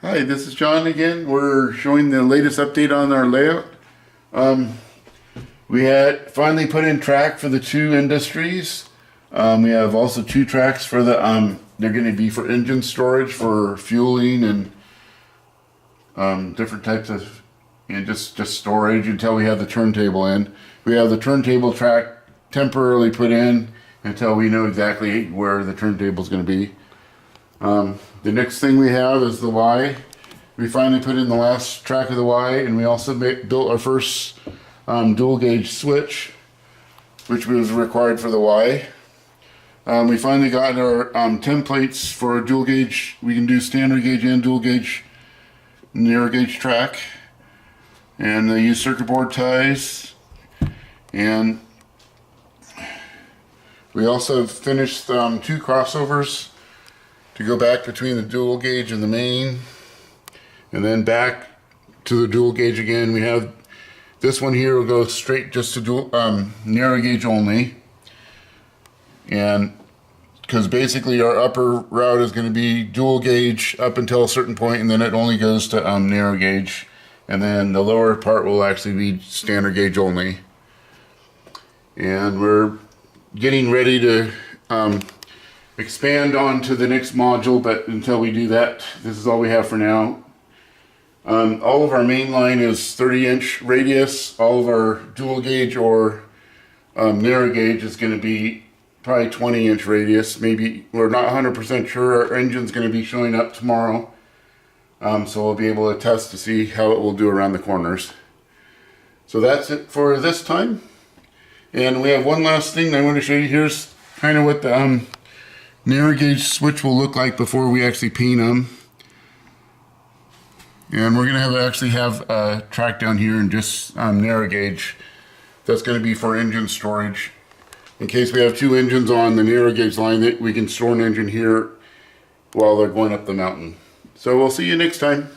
Hi, this is John again. We're showing the latest update on our layout. We had finally put in track for the two industries. We have also two tracks for the, they're going to be for engine storage, for fueling and different types of, just storage until we have the turntable in. We have the turntable track temporarily put in until we know exactly where the turntable is going to be. The next thing we have is the Y. We finally put in the last track of the Y, and we also built our first dual gauge switch, which was required for the Y. We finally got our templates for dual gauge. We can do standard gauge and dual gauge, narrow gauge track, and they use circuit board ties. And we also finished two crossovers to go back between the dual gauge and the main, and then back to the dual gauge again. We have this one here will go straight just to dual, narrow gauge only, and because basically our upper route is going to be dual gauge up until a certain point, and then it only goes to narrow gauge, and then the lower part will actually be standard gauge only. And we're getting ready to expand on to the next module, but until we do that, this is all we have for now. All of our main line is 30-inch radius. All of our dual gauge or narrow gauge is going to be probably 20-inch radius. Maybe, we're not 100% sure. Our engine's going to be showing up tomorrow, so we'll be able to test to see how it will do around the corners. So that's it for this time. And we have one last thing I want to show you. Here's kind of what the narrow gauge switch will look like before we actually paint them. And we're going to actually have a track down here and just narrow gauge. That's going to be for engine storage. In case we have two engines on the narrow gauge line, that we can store an engine here while they're going up the mountain. So we'll see you next time.